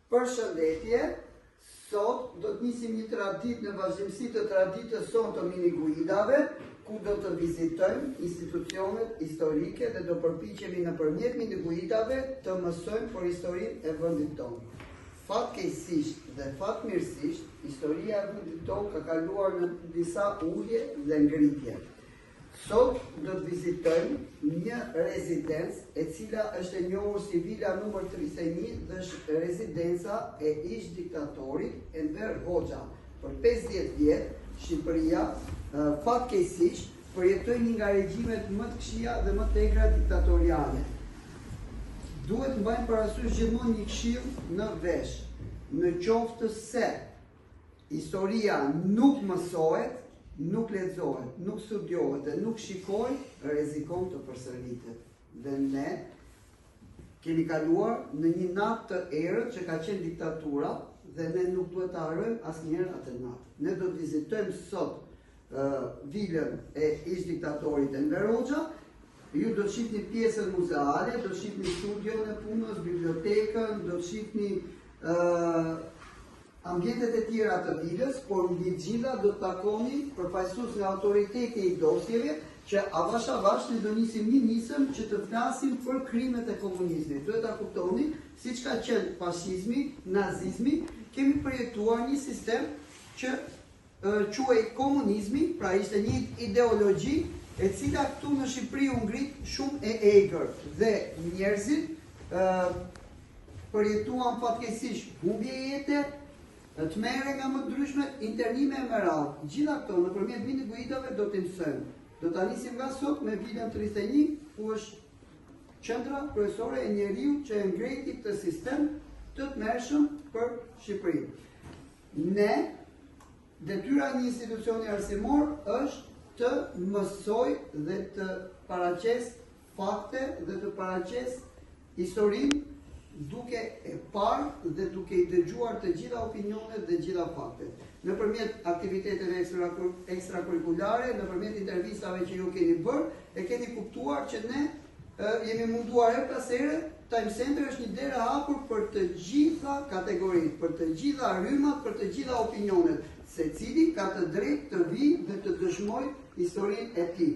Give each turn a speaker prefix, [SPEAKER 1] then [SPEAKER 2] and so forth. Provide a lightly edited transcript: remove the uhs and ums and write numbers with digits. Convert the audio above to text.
[SPEAKER 1] Përshëndetje, sot do të nisim një traditë në vazhdimsi të traditës sonë të miniguidave, ku do të vizitojmë institucionet historike dhe do përpiqemi nëpërmjet miniguidave të mësojmë për historinë e vendit tonë. Fatkeqësisht dhe fatmirësisht, historia e vendit tonë ka kaluar në disa ujë dhe ngritje. Sot do të vizitojmë një rezidencë e cila është e njohur si Vila numër 31 dhe është rezidenca e ish diktatorit Enver Hoxha. Për 50 vjet, Shqipëria fatkeqësisht përjetoi një nga regjimet më të këqija dhe më të egra diktatoriale. Duhet të mbajmë parasysh gjithmonë një këshill në vesh. Në qoftë se historia nuk mësohet, nuk lexohet, nuk studiohet dhe nuk shikohet, rrezikon të përsëritet. Dhe ne kemi kaluar në një natë të errët që ka qenë diktatura dhe ne nuk duhet të harrojmë asnjëherë atë natë. Ne do të vizitojmë sot vilën e ish diktatorit Enver Hoxha. Ju do të shihni pjesën muzeale, do të shihni studion e punës, bibliotekën, do të shihni ambientet e tjera të vilës, por mbi gjitha do të takoni përfaqësues nga autoriteti i dosjeve që avash avash ne do nisim një nisëm që të flasim për krimet e komunizmit. Duhet ta kuptoni, siç ka qenë fashizmi, nazizmi, kemi përjetuar një sistem që quhej komunizmi, pra ishte një ideologji e cila këtu në Shqipëri u ngrit shumë e egër dhe njerëzit përjetuan fatkeqësisht humbje jete, tmerre nga më ndryshme, internime e më radhë. Gjitha këto nëpërmjet miniguidave do të mësojmë. Do ta nisim nga sot me Vilën 31, ku është qendra kryesore e njeriu që e ngreti këtë sistem të tmerrshëm për Shqipërinë. Ne, detyra e një institucioni arsimor është të mësoj dhe të paraqes fakte dhe të paraqes historinë duke e parë dhe duke i dëgjuar të gjitha opinionet dhe gjitha faktet. Nëpërmjet aktiviteteve ekstrakurrikulare, nëpërmjet intervistave që ju keni bërë, e keni kuptuar që ne jemi munduar her pas here. Time Center është një derë e hapur për të gjitha kategoritë, për të gjitha rrymat, për të gjitha opinionet. Secili ka të drejtë të vijë dhe të dëshmojë historinë e tij.